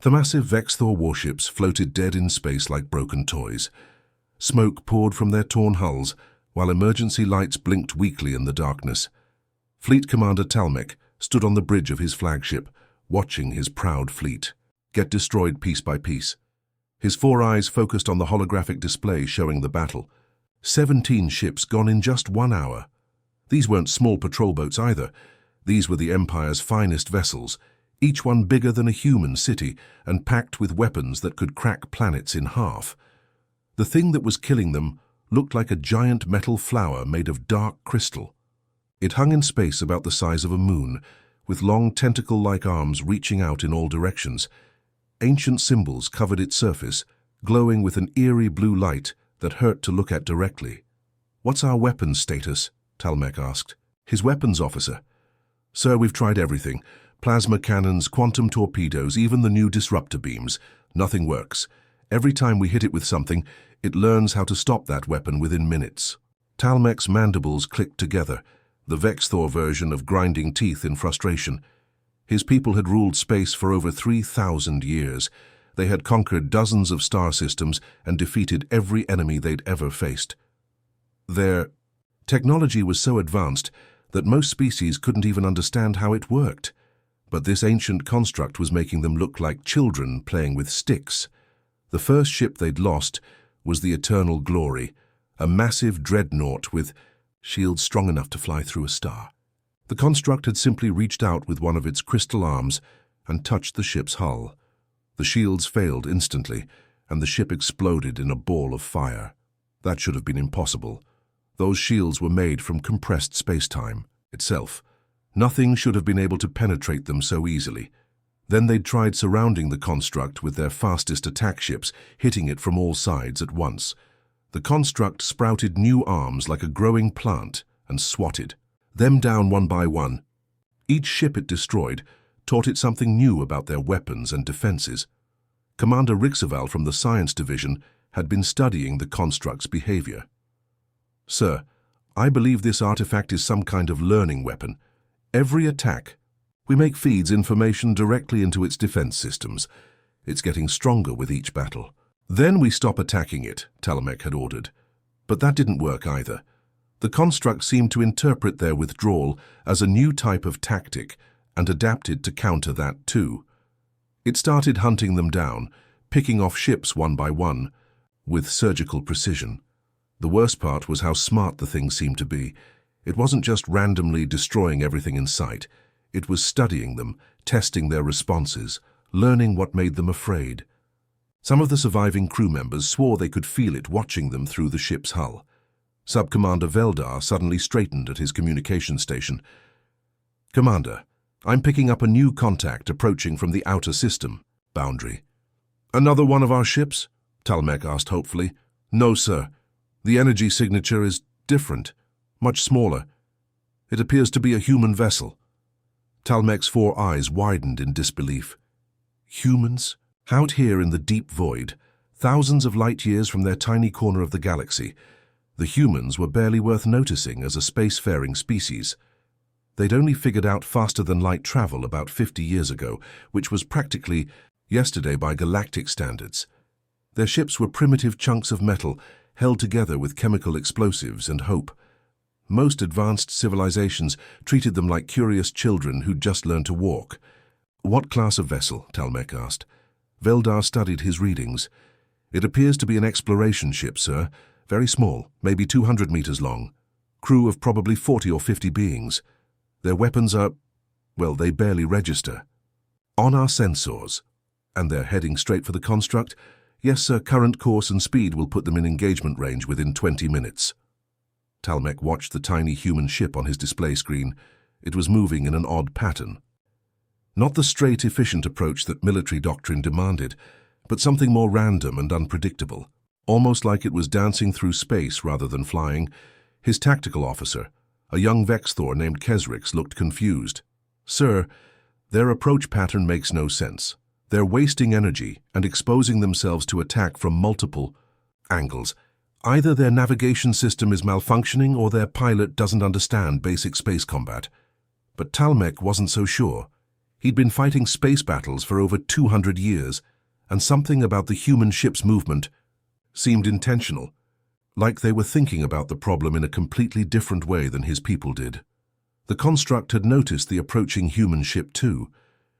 The massive Vexthor warships floated dead in space like broken toys. Smoke poured from their torn hulls, while emergency lights blinked weakly in the darkness. Fleet Commander Talmec stood on the bridge of his flagship, watching his proud fleet get destroyed piece by piece. His 4 eyes focused on the holographic display showing the battle. 17 ships gone in just 1 hour. These weren't small patrol boats either. These were the Empire's finest vessels, each one bigger than a human city and packed with weapons that could crack planets in half. The thing that was killing them looked like a giant metal flower made of dark crystal. It hung in space about the size of a moon, with long tentacle-like arms reaching out in all directions. Ancient symbols covered its surface, glowing with an eerie blue light that hurt to look at directly. "What's our weapons status?" Talmec asked. His weapons officer. "Sir, we've tried everything. Plasma cannons, quantum torpedoes, even the new disruptor beams. Nothing works. Every time we hit it with something, it learns how to stop that weapon within minutes." Talmec's mandibles clicked together, the Vexthor version of grinding teeth in frustration. His people had ruled space for over 3,000 years. They had conquered dozens of star systems and defeated every enemy they'd ever faced. Their technology was so advanced that most species couldn't even understand how it worked. But this ancient construct was making them look like children playing with sticks. The first ship they'd lost was the Eternal Glory, a massive dreadnought with shields strong enough to fly through a star. The construct had simply reached out with one of its crystal arms and touched the ship's hull. The shields failed instantly, and the ship exploded in a ball of fire. That should have been impossible. Those shields were made from compressed space-time itself. Nothing should have been able to penetrate them so easily. Then they'd tried surrounding the construct with their fastest attack ships, hitting it from all sides at once. The construct sprouted new arms like a growing plant and swatted them down one by one. Each ship it destroyed taught it something new about their weapons and defenses. Commander Rixeval from the Science Division had been studying the construct's behavior. "Sir, I believe this artifact is some kind of learning weapon. Every attack, we make feeds information directly into its defense systems. It's getting stronger with each battle. Then we stop attacking it," Talmec had ordered. But that didn't work either. The construct seemed to interpret their withdrawal as a new type of tactic and adapted to counter that too. It started hunting them down, picking off ships one by one, with surgical precision. The worst part was how smart the thing seemed to be. It wasn't just randomly destroying everything in sight. It was studying them, testing their responses, learning what made them afraid. Some of the surviving crew members swore they could feel it watching them through the ship's hull. Sub-Commander Veldar suddenly straightened at his communication station. "Commander, I'm picking up a new contact approaching from the outer system boundary." "Another one of our ships?" Talmec asked hopefully. "No, sir. The energy signature is different, much smaller. It appears to be a human vessel." Talmec's 4 eyes widened in disbelief. Humans? Out here in the deep void, thousands of light years from their tiny corner of the galaxy, the humans were barely worth noticing as a spacefaring species. They'd only figured out faster-than-light travel about 50 years ago, which was practically yesterday by galactic standards. Their ships were primitive chunks of metal held together with chemical explosives and hope. Most advanced civilizations treated them like curious children who'd just learned to walk. "What class of vessel?" Talmec asked. Veldar studied his readings. "It appears to be an exploration ship, sir. Very small, maybe 200 meters long. Crew of probably 40 or 50 beings. Their weapons are, well, they barely register. On our sensors. And they're heading straight for the construct? Yes, sir, current course and speed will put them in engagement range within 20 minutes. Talmec watched the tiny human ship on his display screen. It was moving in an odd pattern. Not the straight, efficient approach that military doctrine demanded, but something more random and unpredictable. Almost like it was dancing through space rather than flying. His tactical officer, a young Vexthor named Kesrix, looked confused. "Sir, their approach pattern makes no sense. They're wasting energy and exposing themselves to attack from multiple angles. Either their navigation system is malfunctioning or their pilot doesn't understand basic space combat." But Talmec wasn't so sure. He'd been fighting space battles for over 200 years, and something about the human ship's movement seemed intentional, like they were thinking about the problem in a completely different way than his people did. The construct had noticed the approaching human ship too.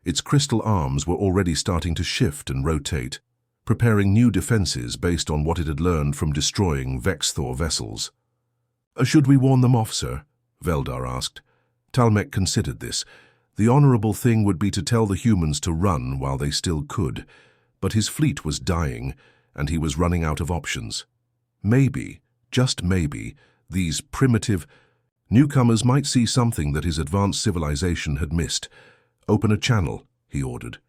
Its crystal arms were already starting to shift and rotate, preparing new defenses based on what it had learned from destroying Vexthor vessels. Should we warn them off, sir?" Veldar asked. Talmec considered this. The honorable thing would be to tell the humans to run while they still could, but his fleet was dying, and he was running out of options. Maybe, just maybe, these primitive newcomers might see something that his advanced civilization had missed. "Open a channel," he ordered.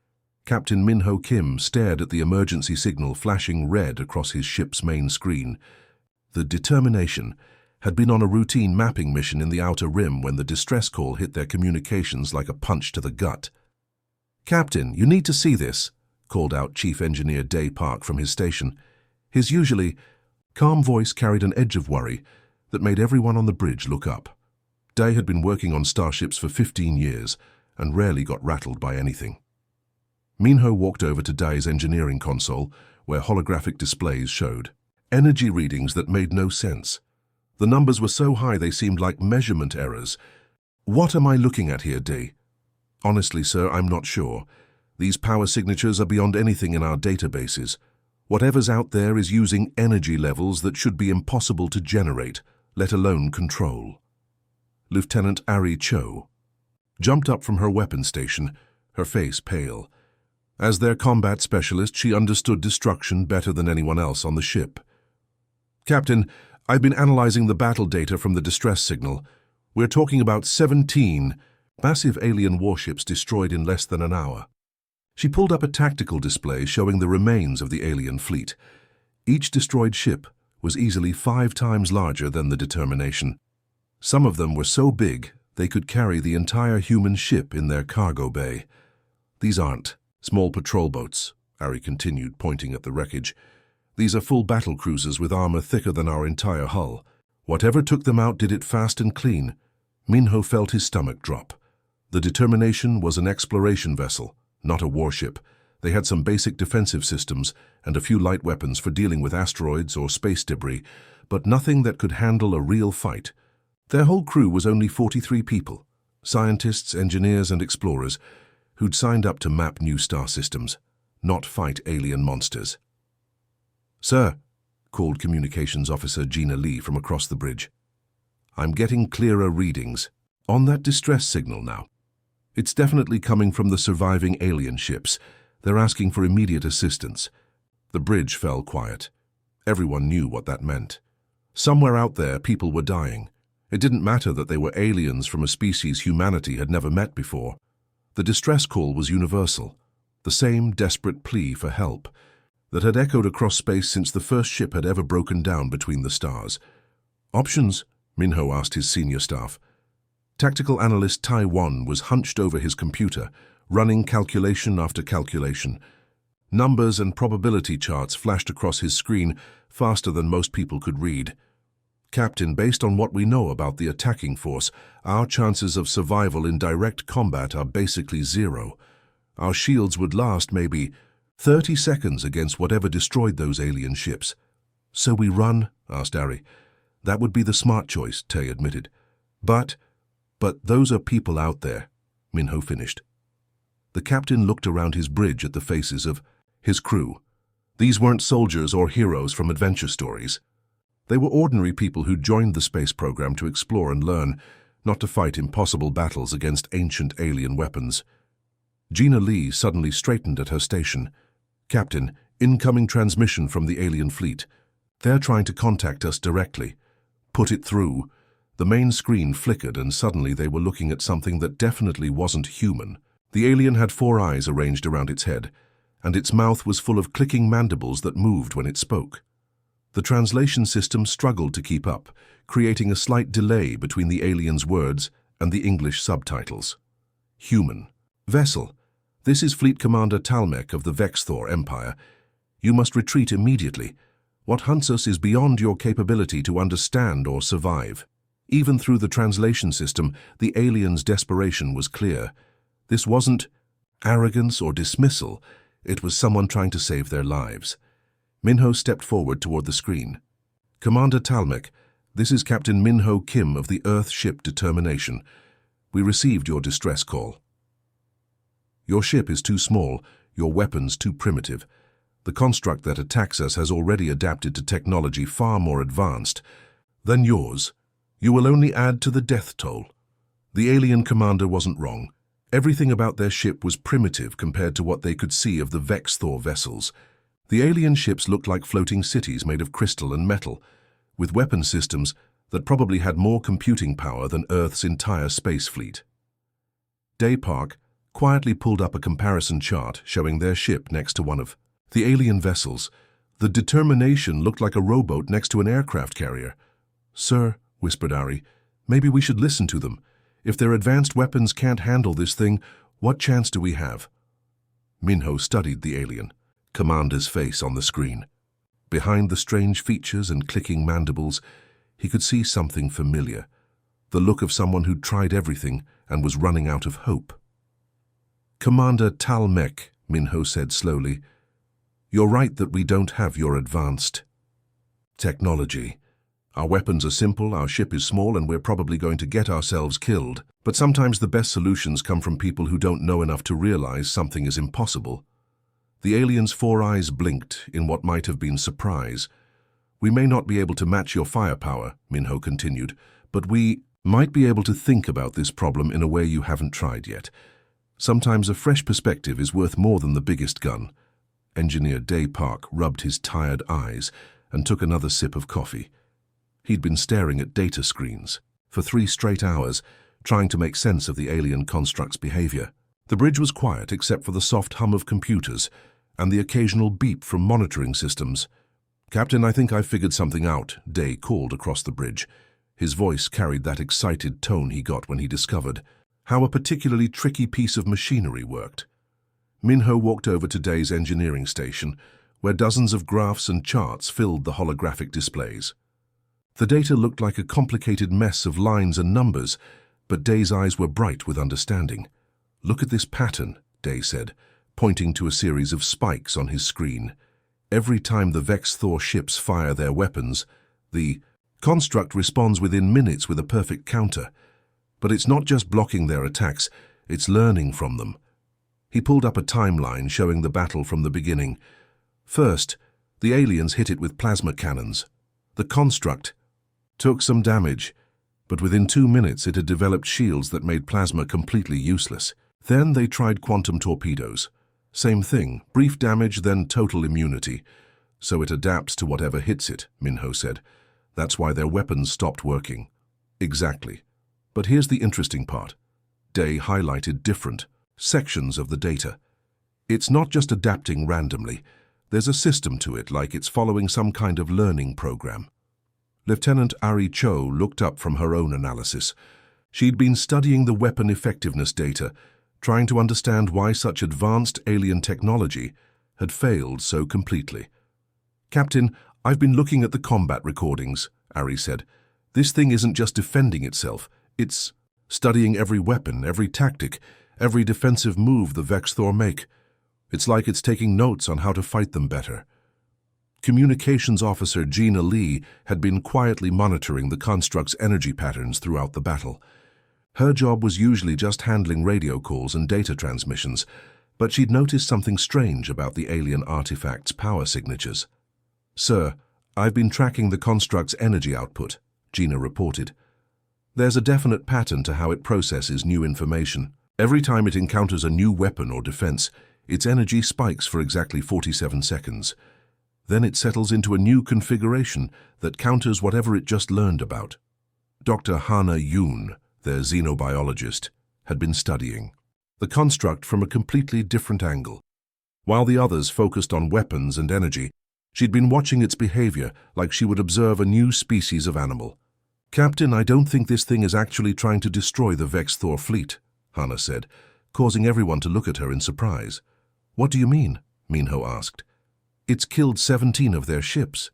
Captain Minho Kim stared at the emergency signal flashing red across his ship's main screen. The Determination had been on a routine mapping mission in the Outer Rim when the distress call hit their communications like a punch to the gut. "Captain, you need to see this," called out Chief Engineer Day Park from his station. His usually calm voice carried an edge of worry that made everyone on the bridge look up. Day had been working on starships for 15 years and rarely got rattled by anything. Minho walked over to Day's engineering console, where holographic displays showed energy readings that made no sense. The numbers were so high they seemed like measurement errors. "What am I looking at here, Day?" "Honestly, sir, I'm not sure. These power signatures are beyond anything in our databases. Whatever's out there is using energy levels that should be impossible to generate, let alone control." Lieutenant Ari Cho jumped up from her weapons station, her face pale. As their combat specialist, she understood destruction better than anyone else on the ship. "Captain, I've been analyzing the battle data from the distress signal. We're talking about 17 massive alien warships destroyed in less than an hour." She pulled up a tactical display showing the remains of the alien fleet. Each destroyed ship was easily 5 times larger than the Determination. Some of them were so big they could carry the entire human ship in their cargo bay. "These aren't small patrol boats," Ari continued, pointing at the wreckage. "These are full battle cruisers with armor thicker than our entire hull. Whatever took them out did it fast and clean." Minho felt his stomach drop. The Determination was an exploration vessel, not a warship. They had some basic defensive systems and a few light weapons for dealing with asteroids or space debris, but nothing that could handle a real fight. Their whole crew was only 43 people, scientists, engineers, and explorers, who'd signed up to map new star systems, not fight alien monsters. "Sir," called Communications Officer Gina Lee from across the bridge. "I'm getting clearer readings on that distress signal now. It's definitely coming from the surviving alien ships. They're asking for immediate assistance." The bridge fell quiet. Everyone knew what that meant. Somewhere out there, people were dying. It didn't matter that they were aliens from a species humanity had never met before. The distress call was universal, the same desperate plea for help that had echoed across space since the first ship had ever broken down between the stars. "Options?" Minho asked his senior staff. Tactical analyst Tai Wan was hunched over his computer, running calculation after calculation. Numbers and probability charts flashed across his screen faster than most people could read. "Captain, based on what we know about the attacking force, our chances of survival in direct combat are basically 0. Our shields would last maybe 30 seconds against whatever destroyed those alien ships." "So we run?" asked Ari. "That would be the smart choice," Tay admitted. But those are people out there," Minho finished. The captain looked around his bridge at the faces of his crew. These weren't soldiers or heroes from adventure stories. They were ordinary people who joined the space program to explore and learn, not to fight impossible battles against ancient alien weapons. Gina Lee suddenly straightened at her station. "Captain, incoming transmission from the alien fleet. They're trying to contact us directly." "Put it through." The main screen flickered and suddenly they were looking at something that definitely wasn't human. The alien had 4 eyes arranged around its head, and its mouth was full of clicking mandibles that moved when it spoke. The translation system struggled to keep up, creating a slight delay between the alien's words and the English subtitles. "Human. Vessel. This is Fleet Commander Talmec of the Vexthor Empire. You must retreat immediately. What hunts us is beyond your capability to understand or survive." Even through the translation system, the alien's desperation was clear. This wasn't arrogance or dismissal. It was someone trying to save their lives. Minho stepped forward toward the screen. "Commander Talmec, this is Captain Minho Kim of the Earth ship Determination. We received your distress call. Your ship is too small, your weapons too primitive. The construct that attacks us has already adapted to technology far more advanced than yours. You will only add to the death toll." The alien commander wasn't wrong. Everything about their ship was primitive compared to what they could see of the Vex-Thor vessels. The alien ships looked like floating cities made of crystal and metal, with weapon systems that probably had more computing power than Earth's entire space fleet. Day Park quietly pulled up a comparison chart showing their ship next to one of the alien vessels. The Determination looked like a rowboat next to an aircraft carrier. "Sir," whispered Ari, "maybe we should listen to them. If their advanced weapons can't handle this thing, what chance do we have?" Minho studied the alien, commander's face on the screen. Behind the strange features and clicking mandibles, he could see something familiar, the look of someone who'd tried everything and was running out of hope. "Commander Talmec," Minho said slowly, "you're right that we don't have your advanced technology. Our weapons are simple, our ship is small, and we're probably going to get ourselves killed. But sometimes the best solutions come from people who don't know enough to realize something is impossible." The alien's 4 eyes blinked in what might have been surprise. "We may not be able to match your firepower," Minho continued, "but we might be able to think about this problem in a way you haven't tried yet. Sometimes a fresh perspective is worth more than the biggest gun." Engineer Day Park rubbed his tired eyes and took another sip of coffee. He'd been staring at data screens for 3 straight hours, trying to make sense of the alien construct's behavior. The bridge was quiet except for the soft hum of computers and the occasional beep from monitoring systems. "Captain, I think I've figured something out," Day called across the bridge. His voice carried that excited tone he got when he discovered how a particularly tricky piece of machinery worked. Minho walked over to Day's engineering station, where dozens of graphs and charts filled the holographic displays. The data looked like a complicated mess of lines and numbers, but Day's eyes were bright with understanding. "Look at this pattern," Day said, pointing to a series of spikes on his screen. "Every time the Vex-Thor ships fire their weapons, the construct responds within minutes with a perfect counter. But it's not just blocking their attacks, it's learning from them." He pulled up a timeline showing the battle from the beginning. First, the aliens hit it with plasma cannons. The construct took some damage, but within 2 minutes it had developed shields that made plasma completely useless. Then they tried quantum torpedoes. Same thing, brief damage, then total immunity. "So it adapts to whatever hits it," Minho said. "That's why their weapons stopped working." "Exactly. But here's the interesting part." Day highlighted different sections of the data. "It's not just adapting randomly. There's a system to it, like it's following some kind of learning program." Lieutenant Ari Cho looked up from her own analysis. She'd been studying the weapon effectiveness data, trying to understand why such advanced alien technology had failed so completely. "Captain, I've been looking at the combat recordings," Ari said. "This thing isn't just defending itself, it's studying every weapon, every tactic, every defensive move the Vex-Thor make. It's like it's taking notes on how to fight them better." Communications officer Gina Lee had been quietly monitoring the construct's energy patterns throughout the battle. Her job was usually just handling radio calls and data transmissions, but she'd noticed something strange about the alien artifact's power signatures. "Sir, I've been tracking the construct's energy output," Gina reported. "There's a definite pattern to how it processes new information. Every time it encounters a new weapon or defense, its energy spikes for exactly 47 seconds. Then it settles into a new configuration that counters whatever it just learned about." Dr. Hana Yoon, their xenobiologist, had been studying the construct from a completely different angle. While the others focused on weapons and energy, she'd been watching its behavior like she would observe a new species of animal. "Captain, I don't think this thing is actually trying to destroy the Vex-Thor fleet," Hana said, causing everyone to look at her in surprise. "What do you mean?" Minho asked. "It's killed 17 of their ships."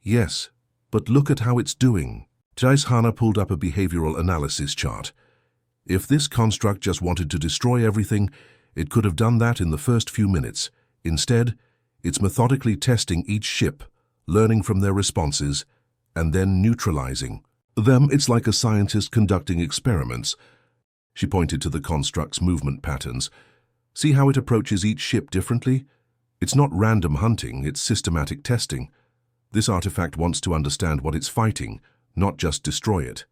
"Yes, but look at how it's doing." Jais Hana pulled up a behavioral analysis chart. "If this construct just wanted to destroy everything, It could have done that in the first few minutes. Instead, it's methodically testing each ship, learning from their responses, and then neutralizing them. It's like a scientist conducting experiments. She pointed to the construct's movement patterns. See how it approaches each ship differently? It's not random hunting, it's systematic testing. This artifact wants to understand what it's fighting, not just destroy it.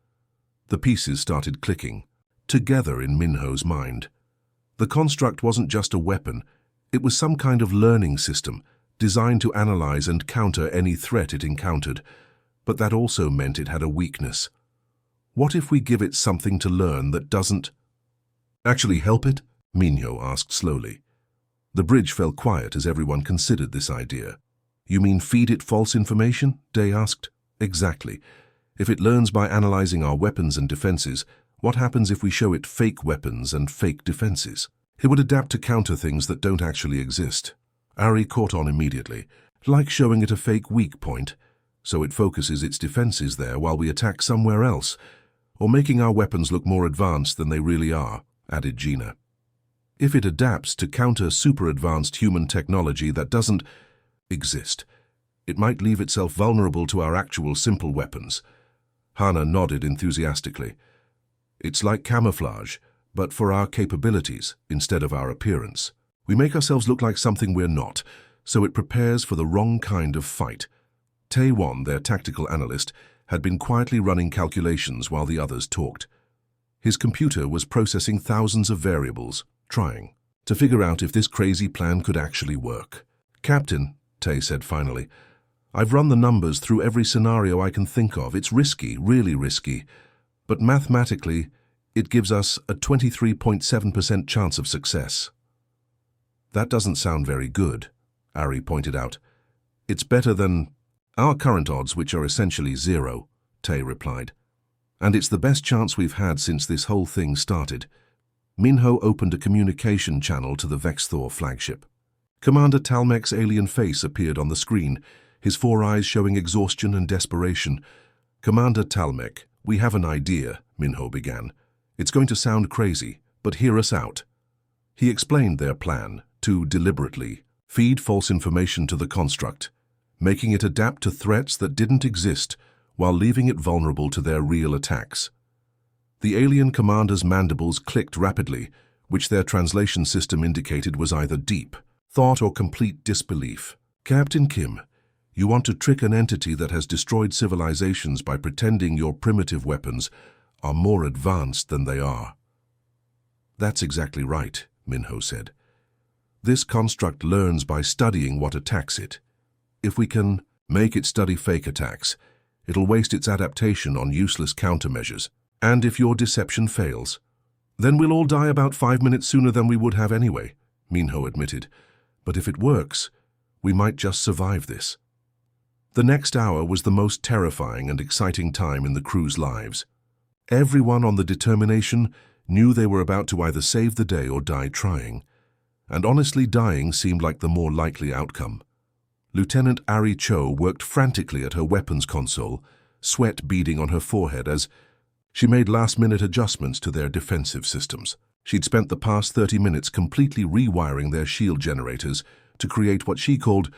The pieces started clicking, together in Minho's mind. The construct wasn't just a weapon, it was some kind of learning system, designed to analyze and counter any threat it encountered. But that also meant it had a weakness. What if we give it something to learn that doesn't actually help it? Minho asked slowly. The bridge fell quiet as everyone considered this idea. You mean feed it false information? Day asked. Exactly. If it learns by analyzing our weapons and defenses, what happens if we show it fake weapons and fake defenses? It would adapt to counter things that don't actually exist. Ari caught on immediately, like showing it a fake weak point, so it focuses its defenses there while we attack somewhere else, or making our weapons look more advanced than they really are, added Gina. If it adapts to counter super-advanced human technology that doesn't exist, it might leave itself vulnerable to our actual simple weapons. Hana nodded enthusiastically. It's like camouflage, but for our capabilities instead of our appearance. We make ourselves look like something we're not, so it prepares for the wrong kind of fight. Taewon, their tactical analyst, had been quietly running calculations while the others talked. His computer was processing thousands of variables, trying to figure out if this crazy plan could actually work. Captain, Tae said finally, I've run the numbers through every scenario I can think of. It's risky, really risky, but mathematically, it gives us a 23.7% chance of success. That doesn't sound very good, Ari pointed out. It's better than our current odds, which are essentially zero, Tae replied. And it's the best chance we've had since this whole thing started. Minho opened a communication channel to the Vexthor flagship. Commander Talmek's alien face appeared on the screen, his four eyes showing exhaustion and desperation. Commander Talmek, we have an idea, Minho began. It's going to sound crazy, but hear us out. He explained their plan to deliberately feed false information to the construct, making it adapt to threats that didn't exist while leaving it vulnerable to their real attacks. The alien commander's mandibles clicked rapidly, which their translation system indicated was either deep thought or complete disbelief. Captain Kim, you want to trick an entity that has destroyed civilizations by pretending your primitive weapons are more advanced than they are. That's exactly right, Minho said. This construct learns by studying what attacks it. If we can make it study fake attacks, it'll waste its adaptation on useless countermeasures. And if your deception fails, then we'll all die about 5 minutes sooner than we would have anyway, Minho admitted. But if it works, we might just survive this. The next hour was the most terrifying and exciting time in the crew's lives. Everyone on the Determination knew they were about to either save the day or die trying. And honestly, dying seemed like the more likely outcome. Lieutenant Ari Cho worked frantically at her weapons console, sweat beading on her forehead as she made last-minute adjustments to their defensive systems. She'd spent the past 30 minutes completely rewiring their shield generators to create what she called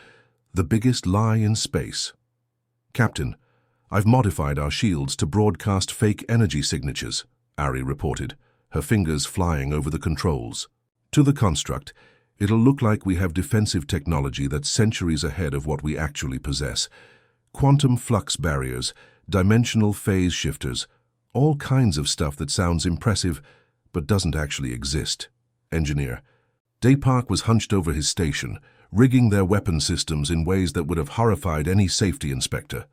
the biggest lie in space. Captain, I've modified our shields to broadcast fake energy signatures, Ari reported, her fingers flying over the controls. To the construct, it'll look like we have defensive technology that's centuries ahead of what we actually possess. Quantum flux barriers, dimensional phase shifters, all kinds of stuff that sounds impressive but doesn't actually exist. Engineer. Daypark was hunched over his station, rigging their weapon systems in ways that would have horrified any safety inspector.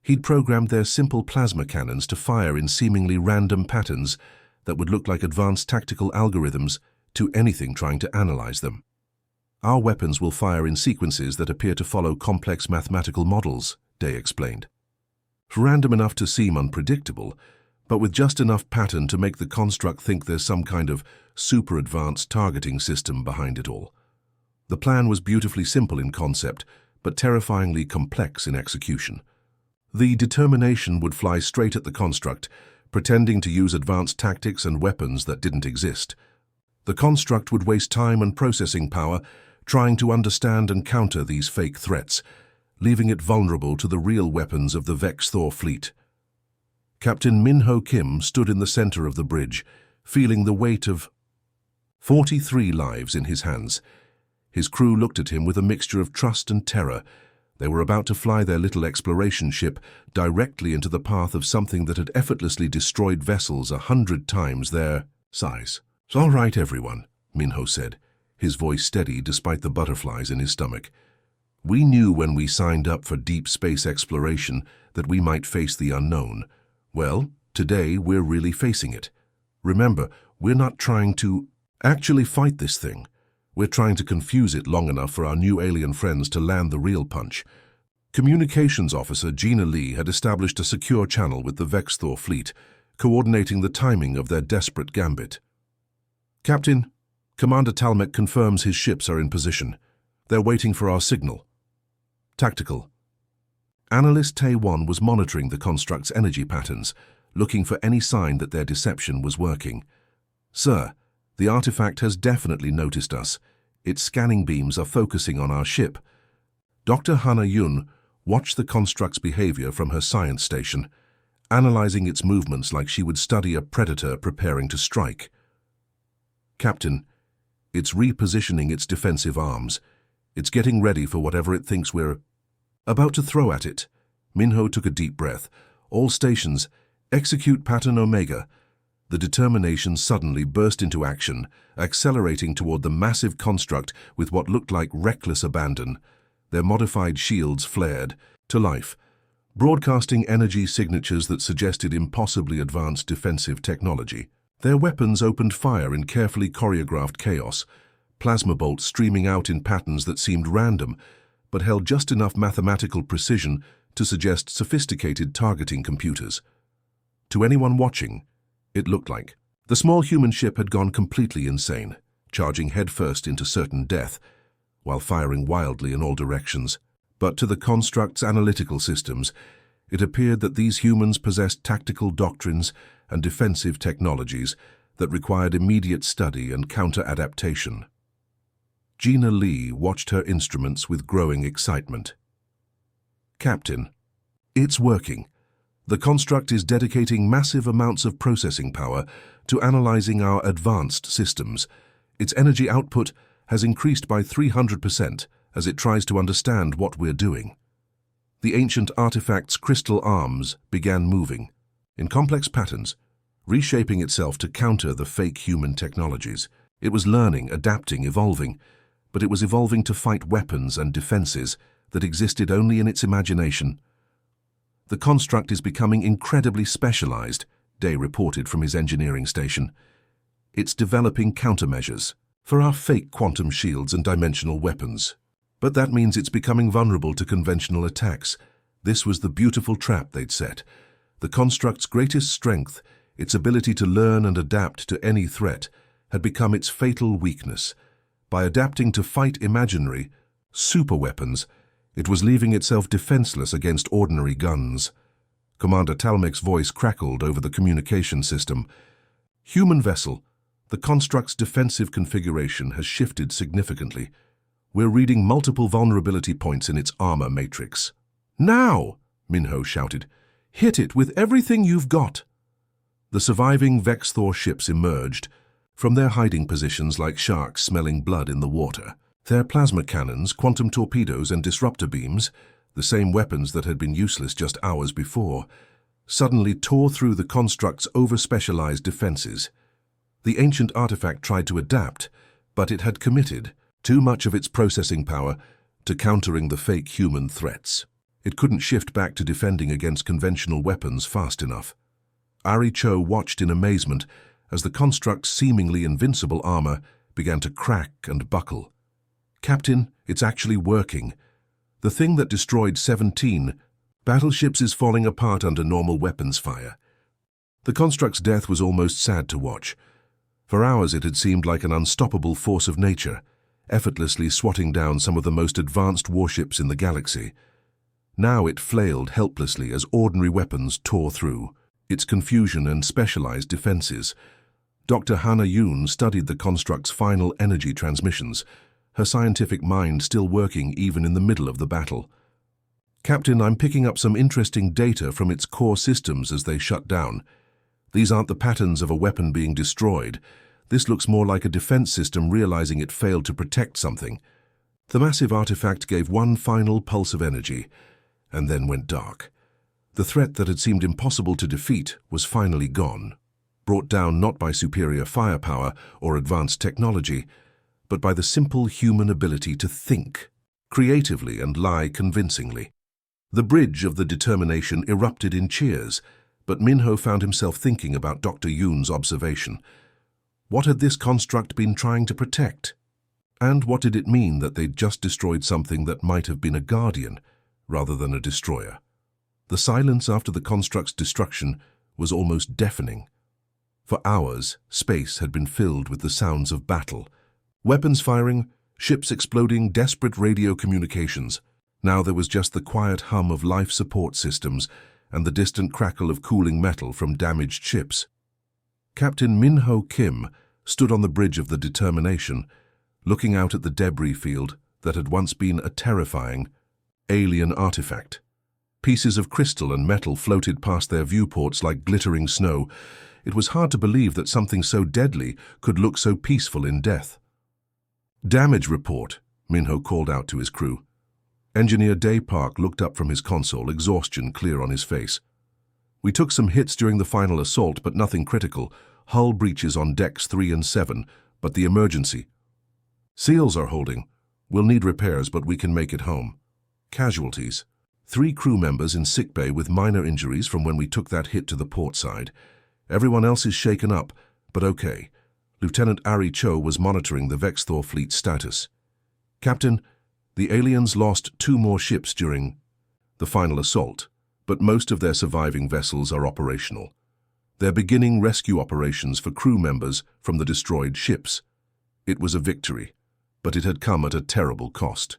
He'd programmed their simple plasma cannons to fire in seemingly random patterns that would look like advanced tactical algorithms to anything trying to analyze them. Our weapons will fire in sequences that appear to follow complex mathematical models, Day explained. Random enough to seem unpredictable, but with just enough pattern to make the construct think there's some kind of super-advanced targeting system behind it all. The plan was beautifully simple in concept, but terrifyingly complex in execution. The Determination would fly straight at the construct, pretending to use advanced tactics and weapons that didn't exist. The construct would waste time and processing power trying to understand and counter these fake threats, leaving it vulnerable to the real weapons of the Vex-Thor fleet. Captain Min-Ho Kim stood in the center of the bridge, feeling the weight of 43 lives in his hands. His crew looked at him with a mixture of trust and terror. They were about to fly their little exploration ship directly into the path of something that had effortlessly destroyed vessels 100 times their size. "It's all right, everyone," Min-Ho said, his voice steady despite the butterflies in his stomach. "We knew when we signed up for deep space exploration that we might face the unknown. Well, today we're really facing it. Remember, we're not trying to actually fight this thing. We're trying to confuse it long enough for our new alien friends to land the real punch." Communications Officer Gina Lee had established a secure channel with the Vex-Thor fleet, coordinating the timing of their desperate gambit. "Captain, Commander Talmec confirms his ships are in position. They're waiting for our signal." Tactical. Analyst Tae-1 was monitoring the construct's energy patterns, looking for any sign that their deception was working. "Sir, the artifact has definitely noticed us. Its scanning beams are focusing on our ship." Dr. Hana Yun watched the construct's behavior from her science station, analyzing its movements like she would study a predator preparing to strike. "Captain, it's repositioning its defensive arms. It's getting ready for whatever it thinks we're about to throw at it." Min-Ho took a deep breath. "All stations, execute pattern Omega." The determination suddenly burst into action, accelerating toward the massive construct with what looked like reckless abandon. Their modified shields flared to life, broadcasting energy signatures that suggested impossibly advanced defensive technology. Their weapons opened fire in carefully choreographed chaos, plasma bolts streaming out in patterns that seemed random, but held just enough mathematical precision to suggest sophisticated targeting computers. To anyone watching, it looked like the small human ship had gone completely insane, charging headfirst into certain death, while firing wildly in all directions. But to the construct's analytical systems, it appeared that these humans possessed tactical doctrines and defensive technologies that required immediate study and counter-adaptation. Gina Lee watched her instruments with growing excitement. "Captain, it's working. The construct is dedicating massive amounts of processing power to analyzing our advanced systems. Its energy output has increased by 300% as it tries to understand what we're doing." The ancient artifact's crystal arms began moving in complex patterns, reshaping itself to counter the fake human technologies. It was learning, adapting, evolving, but it was evolving to fight weapons and defenses that existed only in its imagination. "The construct is becoming incredibly specialized," Day reported from his engineering station. "It's developing countermeasures for our fake quantum shields and dimensional weapons. But that means it's becoming vulnerable to conventional attacks." This was the beautiful trap they'd set. The construct's greatest strength, its ability to learn and adapt to any threat, had become its fatal weakness. By adapting to fight imaginary superweapons, it was leaving itself defenseless against ordinary guns. Commander Talmec's voice crackled over the communication system. "Human vessel, the construct's defensive configuration has shifted significantly. We're reading multiple vulnerability points in its armor matrix." "Now!" Min-Ho shouted. "Hit it with everything you've got." The surviving Vex-Thor ships emerged from their hiding positions like sharks smelling blood in the water. Their plasma cannons, quantum torpedoes, and disruptor beams, the same weapons that had been useless just hours before, suddenly tore through the construct's over-specialized defenses. The ancient artifact tried to adapt, but it had committed too much of its processing power to countering the fake human threats. It couldn't shift back to defending against conventional weapons fast enough. Ari Cho watched in amazement as the construct's seemingly invincible armor began to crack and buckle. "Captain, it's actually working. The thing that destroyed 17 battleships is falling apart under normal weapons fire." The construct's death was almost sad to watch. For hours it had seemed like an unstoppable force of nature, effortlessly swatting down some of the most advanced warships in the galaxy. Now it flailed helplessly as ordinary weapons tore through its confusion and specialized defenses. Dr. Hannah Yoon studied the construct's final energy transmissions, her scientific mind still working even in the middle of the battle. "Captain, I'm picking up some interesting data from its core systems as they shut down. These aren't the patterns of a weapon being destroyed. This looks more like a defense system realizing it failed to protect something." The massive artifact gave one final pulse of energy, and then went dark. The threat that had seemed impossible to defeat was finally gone, brought down not by superior firepower or advanced technology, but by the simple human ability to think creatively and lie convincingly. The bridge of the determination erupted in cheers, but Minho found himself thinking about Dr. Yoon's observation. What had this construct been trying to protect? And what did it mean that they'd just destroyed something that might have been a guardian rather than a destroyer? The silence after the construct's destruction was almost deafening. For hours, space had been filled with the sounds of battle. Weapons firing, ships exploding, desperate radio communications. Now there was just the quiet hum of life support systems and the distant crackle of cooling metal from damaged ships. Captain Minho Kim stood on the bridge of the Determination, looking out at the debris field that had once been a terrifying alien artifact. Pieces of crystal and metal floated past their viewports like glittering snow. It was hard to believe that something so deadly could look so peaceful in death. "Damage report," Minho called out to his crew. Engineer Day Park looked up from his console, exhaustion clear on his face. "We took some hits during the final assault, but nothing critical. Hull breaches on decks 3 and 7, but the emergency. Seals are holding. We'll need repairs, but we can make it home. Casualties. 3 crew members in sickbay with minor injuries from when we took that hit to the port side. Everyone else is shaken up, but okay. Lieutenant Ari Cho was monitoring the Vexthor fleet status. Captain, the aliens lost 2 more ships during the final assault, but most of their surviving vessels are operational. They're beginning rescue operations for crew members from the destroyed ships. It was a victory, but it had come at a terrible cost.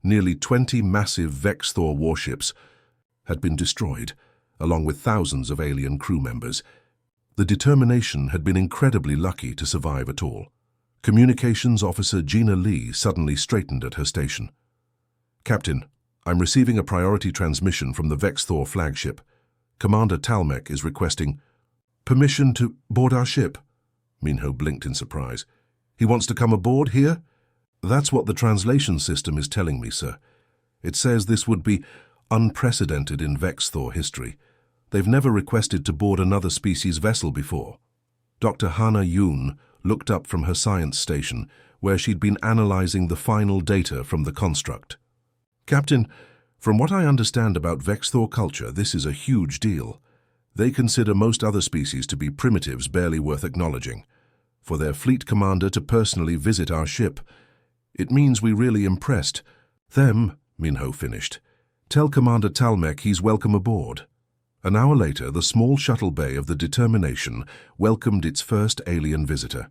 Nearly 20 massive Vexthor warships had been destroyed, along with thousands of alien crew members. The Determination had been incredibly lucky to survive at all. Communications Officer Gina Lee suddenly straightened at her station. "Captain, I'm receiving a priority transmission from the Vexthor flagship. Commander Talmec is requesting permission to board our ship." Minho blinked in surprise. "He wants to come aboard here?" "That's what the translation system is telling me, sir. It says this would be unprecedented in Vexthor history. They've never requested to board another species vessel before." Dr. Hannah Yoon looked up from her science station, where she'd been analyzing the final data from the construct. "Captain, from what I understand about Vexthor culture, this is a huge deal. They consider most other species to be primitives barely worth acknowledging. For their fleet commander to personally visit our ship, it means we really impressed them," Minho finished. "Tell Commander Talmec he's welcome aboard." An hour later, the small shuttle bay of the Determination welcomed its first alien visitor.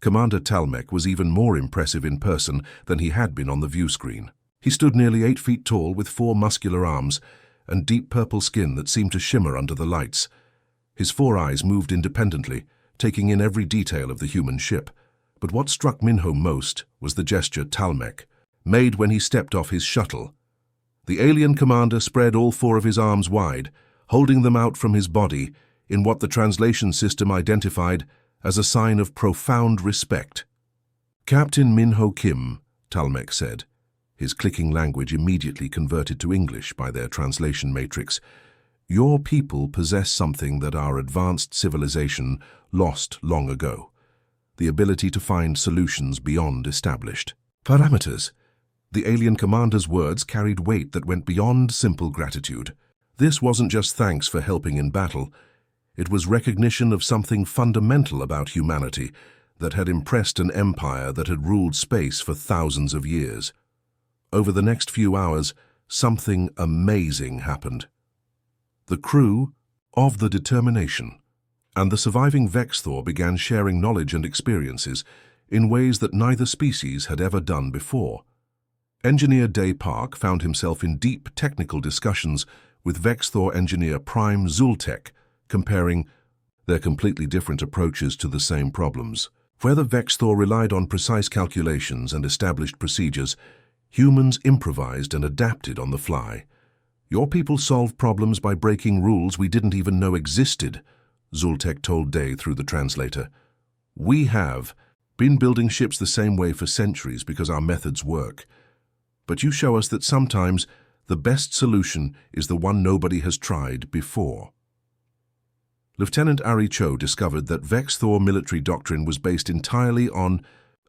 Commander Talmec was even more impressive in person than he had been on the view screen. He stood nearly 8 feet tall with 4 muscular arms and deep purple skin that seemed to shimmer under the lights. His 4 eyes moved independently, taking in every detail of the human ship. But what struck Minho most was the gesture Talmec made when he stepped off his shuttle. The alien commander spread all 4 of his arms wide, holding them out from his body in what the translation system identified as a sign of profound respect. "Captain Minho Kim," Talmec said, his clicking language immediately converted to English by their translation matrix. "Your people possess something that our advanced civilization lost long ago, the ability to find solutions beyond established parameters." The alien commander's words carried weight that went beyond simple gratitude. This wasn't just thanks for helping in battle. It was recognition of something fundamental about humanity that had impressed an empire that had ruled space for thousands of years. Over the next few hours, something amazing happened. The crew of the Determination and the surviving Vexthor began sharing knowledge and experiences in ways that neither species had ever done before. Engineer Day Park found himself in deep technical discussions with Vexthor engineer Prime Zultek, comparing They're completely different approaches to the same problems. Where the Vexthor relied on precise calculations and established procedures, humans improvised and adapted on the fly. Your people solved problems by breaking rules we didn't even know existed, Zultek told Day through the translator. We have been building ships the same way for centuries because our methods work. But you show us that sometimes the best solution is the one nobody has tried before. Lieutenant Ari Cho discovered that Vexthor military doctrine was based entirely on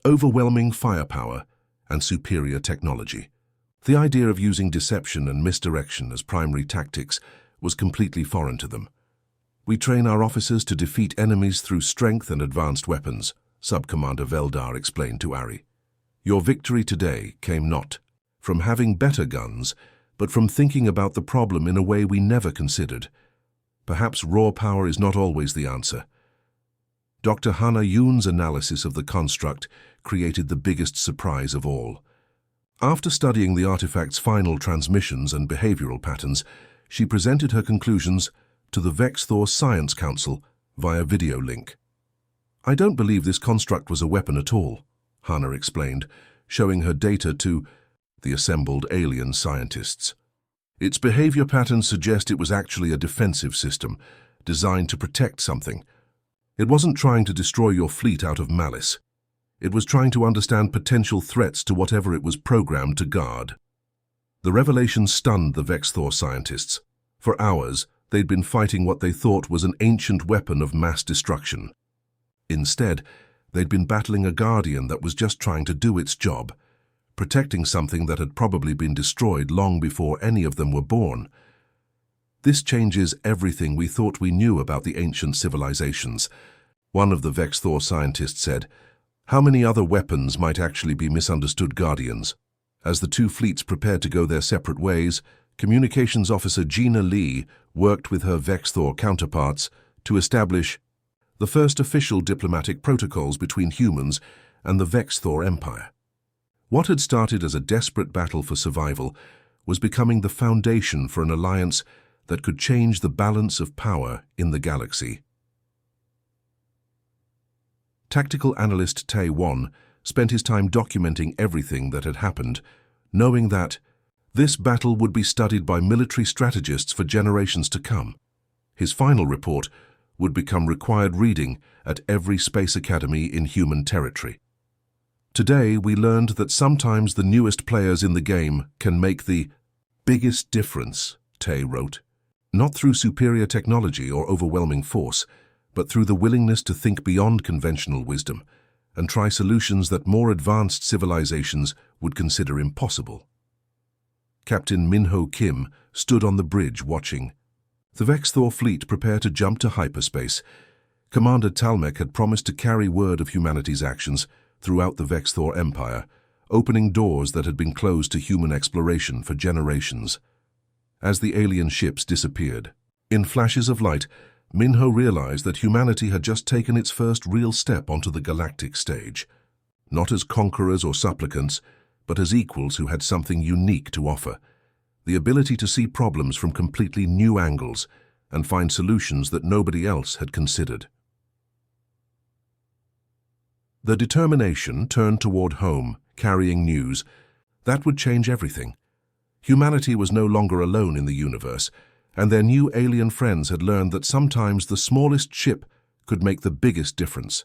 overwhelming firepower and superior technology. The idea of using deception and misdirection as primary tactics was completely foreign to them. We train our officers to defeat enemies through strength and advanced weapons, Sub-Commander Veldar explained to Ari. Your victory today came not from having better guns, but from thinking about the problem in a way we never considered. Perhaps raw power is not always the answer. Dr. Hannah Yoon's analysis of the construct created the biggest surprise of all. After studying the artifact's final transmissions and behavioral patterns, she presented her conclusions to the Vexthor Science Council via video link. I don't believe this construct was a weapon at all, Hannah explained, showing her data to the assembled alien scientists. Its behavior patterns suggest it was actually a defensive system, designed to protect something. It wasn't trying to destroy your fleet out of malice. It was trying to understand potential threats to whatever it was programmed to guard. The revelation stunned the Vexthor scientists. For hours, they'd been fighting what they thought was an ancient weapon of mass destruction. Instead, they'd been battling a guardian that was just trying to do its job, protecting something that had probably been destroyed long before any of them were born. This changes everything we thought we knew about the ancient civilizations. One of the Vexthor scientists said, how many other weapons might actually be misunderstood guardians? As the two fleets prepared to go their separate ways, Communications Officer Gina Lee worked with her Vexthor counterparts to establish the first official diplomatic protocols between humans and the Vexthor Empire. What had started as a desperate battle for survival was becoming the foundation for an alliance that could change the balance of power in the galaxy. Tactical analyst Tae Won spent his time documenting everything that had happened, knowing that this battle would be studied by military strategists for generations to come. His final report would become required reading at every space academy in human territory. Today, we learned that sometimes the newest players in the game can make the biggest difference, Tae wrote. Not through superior technology or overwhelming force, but through the willingness to think beyond conventional wisdom and try solutions that more advanced civilizations would consider impossible. Captain Minho Kim stood on the bridge watching. The Vexthor fleet prepared to jump to hyperspace. Commander Talmec had promised to carry word of humanity's actions throughout the Vexthor Empire, opening doors that had been closed to human exploration for generations. As the alien ships disappeared, in flashes of light, Minho realized that humanity had just taken its first real step onto the galactic stage, not as conquerors or supplicants, but as equals who had something unique to offer, the ability to see problems from completely new angles and find solutions that nobody else had considered. The determination turned toward home, carrying news. That would change everything. Humanity was no longer alone in the universe, and their new alien friends had learned that sometimes the smallest ship could make the biggest difference.